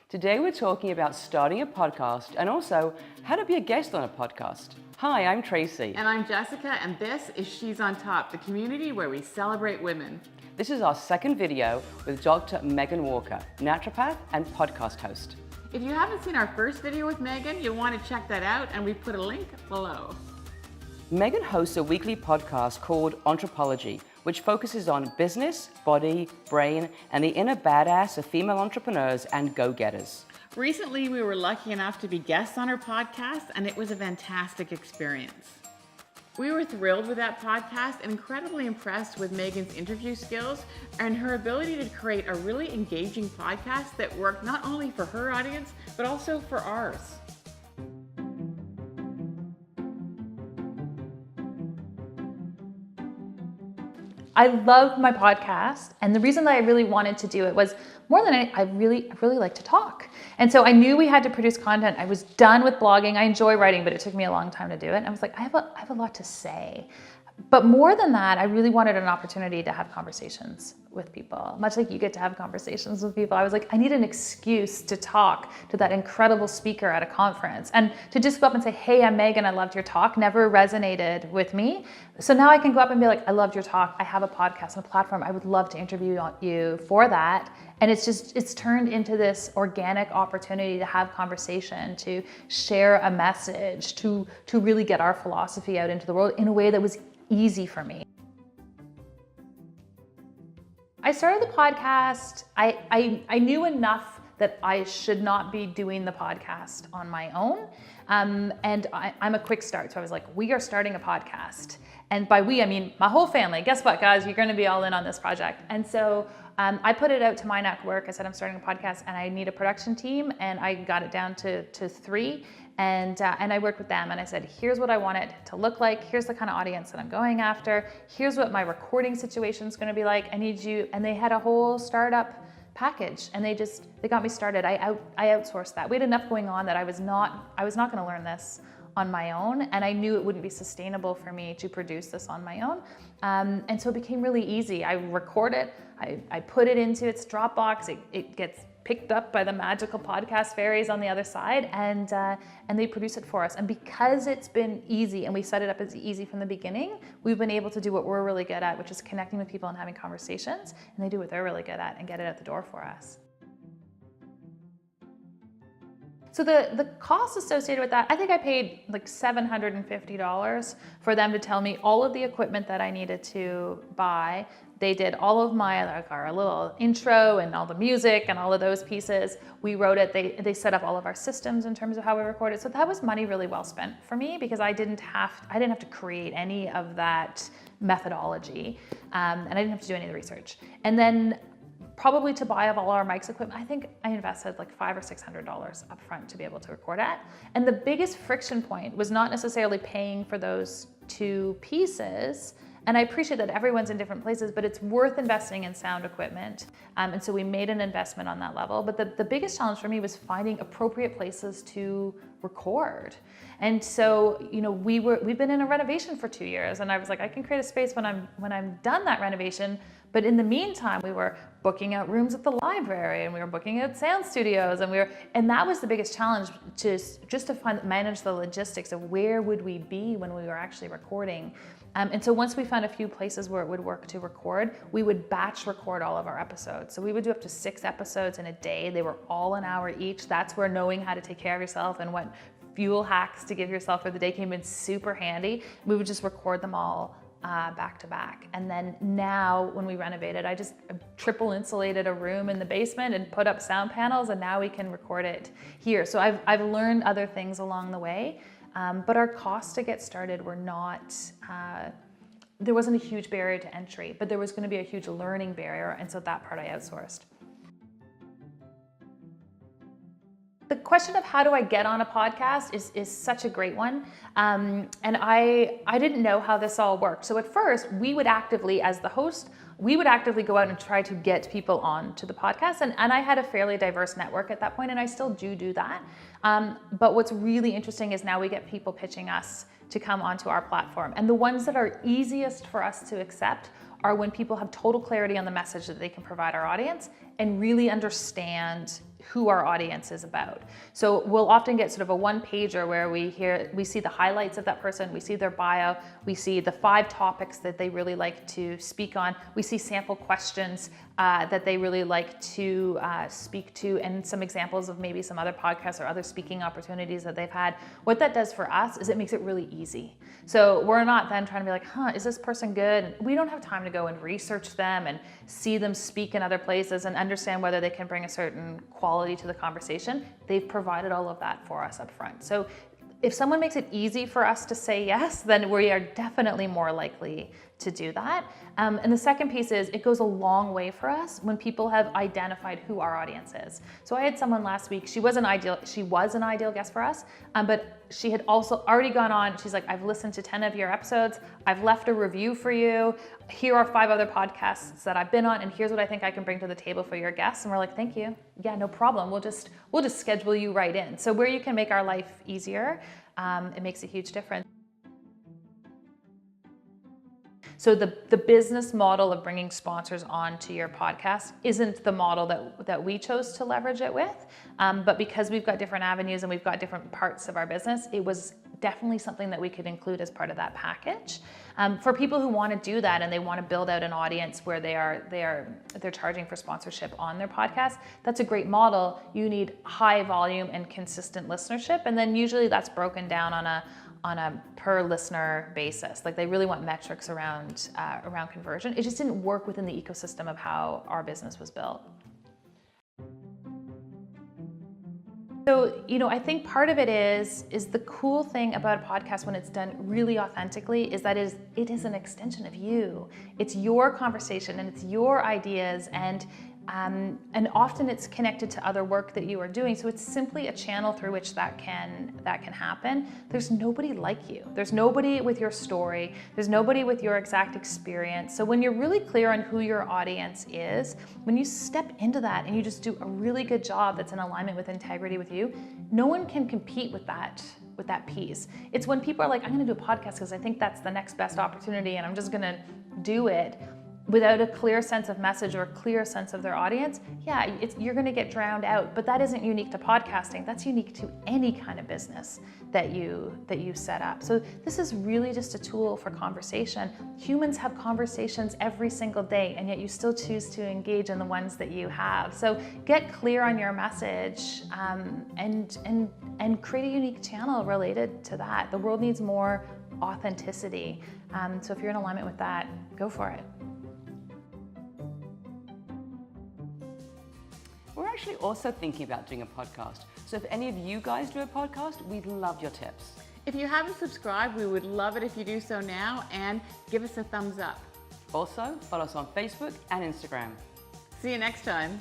Today we're talking about starting a podcast and also how to be a guest on a podcast. Hi, I'm Tracy. And I'm Jessica, and this is She's on Top, the community where we celebrate women. This is our second video with Dr Meghan Walker, naturopath and podcast host. If you haven't seen our first video with Megan, you'll want to check that out, and we've put a link below. Meghan hosts a weekly podcast called Entrepology, which focuses on business, body, brain, and the inner badass of female entrepreneurs and go-getters. Recently, we were lucky enough to be guests on her podcast, and it was a fantastic experience. We were thrilled with that podcast and incredibly impressed with Megan's interview skills and her ability to create a really engaging podcast that worked not only for her audience, but also for ours. I love my podcast, and the reason that I really wanted to do it was more than I really like to talk. And so I knew we had to produce content. I was done with blogging. I enjoy writing, but it took me a long time to do it. And I was like, I have a lot to say. But more than that, I really wanted an opportunity to have conversations with people, much like you get to have conversations with people. I was like, I need an excuse to talk to that incredible speaker at a conference. And to just go up and say, hey, I'm Megan, I loved your talk, never resonated with me. So now I can go up and be like, I loved your talk. I have a podcast and a platform. I would love to interview you for that. And it's turned into this organic opportunity to have conversation, to share a message, to really get our philosophy out into the world in a way that was easy for me. I started the podcast, I knew enough that I should not be doing the podcast on my own. And I'm a quick start. So I was like, we are starting a podcast. And by we, I mean my whole family. Guess what, guys? You're going to be all in on this project. And so I put it out to my network. I said, I'm starting a podcast and I need a production team. And I got it down to 3. And I worked with them and I said, here's what I want it to look like. Here's the kind of audience that I'm going after. Here's what my recording situation is going to be like. I need you. And they had a whole startup package and they got me started. I outsourced that. We had enough going on that I was not going to learn this on my own. And I knew it wouldn't be sustainable for me to produce this on my own. And so it became really easy. I record it. I put it into its Dropbox. It gets picked up by the magical podcast fairies on the other side, and they produce it for us. And because it's been easy and we set it up as easy from the beginning, we've been able to do what we're really good at, which is connecting with people and having conversations, and they do what they're really good at and get it out the door for us. So the cost associated with that, I think I paid like $750 for them to tell me all of the equipment that I needed to buy. They did all of our little intro and all the music and all of those pieces. We wrote it. They set up all of our systems in terms of how we recorded. So that was money really well spent for me because I didn't have to create any of that methodology, and I didn't have to do any of the research. And then probably to buy all our mics equipment, I think I invested like $500 or $600 up front to be able to record at. And the biggest friction point was not necessarily paying for those 2 pieces. And I appreciate that everyone's in different places, but it's worth investing in sound equipment. And so we made an investment on that level. But the biggest challenge for me was finding appropriate places to record. And so, we've been in a renovation for 2 years, and I was like, I can create a space when I'm done that renovation. But in the meantime, we were booking out rooms at the library, and we were booking out sound studios, and that was the biggest challenge, just to manage the logistics of where would we be when we were actually recording. And so once we found a few places where it would work to record, we would batch record all of our episodes. So we would do up to 6 episodes in a day. They were all an hour each. That's where knowing how to take care of yourself and what fuel hacks to give yourself for the day came in super handy. We would just record them all back to back. And then now when we renovated, I just triple insulated a room in the basement and put up sound panels, and now we can record it here. So I've learned other things along the way. But our costs to get started were not, there wasn't a huge barrier to entry, but there was going to be a huge learning barrier, and so that part I outsourced. The question of how do I get on a podcast is such a great one. And I didn't know how this all worked. So at first, we would actively, as the host, we would actively go out and try to get people on to the podcast. And I had a fairly diverse network at that point, and I still do that. But what's really interesting is now we get people pitching us to come onto our platform. And the ones that are easiest for us to accept are when people have total clarity on the message that they can provide our audience and really understand who our audience is about. So we'll often get sort of a one-pager where we see the highlights of that person, we see their bio, we see the 5 topics that they really like to speak on, we see sample questions that they really like to speak to, and some examples of maybe some other podcasts or other speaking opportunities that they've had. What that does for us is it makes it really easy. So we're not then trying to be like, is this person good? We don't have time to go and research them and see them speak in other places and understand whether they can bring a certain quality to the conversation. They've provided all of that for us up front. So if someone makes it easy for us to say yes, then we are definitely more likely to do that. And the second piece is it goes a long way for us when people have identified who our audience is. So I had someone last week, she was an ideal guest for us, but she had also already gone on, she's like, I've listened to 10 of your episodes, I've left a review for you, here are 5 other podcasts that I've been on, and here's what I think I can bring to the table for your guests. And we're like, thank you. Yeah, no problem. We'll just schedule you right in. So where you can make our life easier, it makes a huge difference. So the business model of bringing sponsors onto your podcast isn't the model that we chose to leverage it with, but because we've got different avenues and we've got different parts of our business, it was definitely something that we could include as part of that package. For people who want to do that and they want to build out an audience where they're charging for sponsorship on their podcast, that's a great model. You need high volume and consistent listenership, and then usually that's broken down on a per listener basis. Like they really want metrics around conversion. It just didn't work within the ecosystem of how our business was built. So, I think part of it is the cool thing about a podcast when it's done really authentically is that it is an extension of you. It's your conversation and it's your ideas, and often it's connected to other work that you are doing. So it's simply a channel through which that can happen. There's nobody like you. There's nobody with your story. There's nobody with your exact experience. So when you're really clear on who your audience is, when you step into that and you just do a really good job that's in alignment with integrity with you, no one can compete with that piece. It's when people are like, I'm gonna do a podcast because I think that's the next best opportunity and I'm just gonna do it, without a clear sense of message or a clear sense of their audience, you're gonna get drowned out. But that isn't unique to podcasting. That's unique to any kind of business that you set up. So this is really just a tool for conversation. Humans have conversations every single day, and yet you still choose to engage in the ones that you have. So get clear on your message and create a unique channel related to that. The world needs more authenticity. So if you're in alignment with that, go for it. We're actually also thinking about doing a podcast. So if any of you guys do a podcast, we'd love your tips. If you haven't subscribed, we would love it if you do so now and give us a thumbs up. Also, follow us on Facebook and Instagram. See you next time.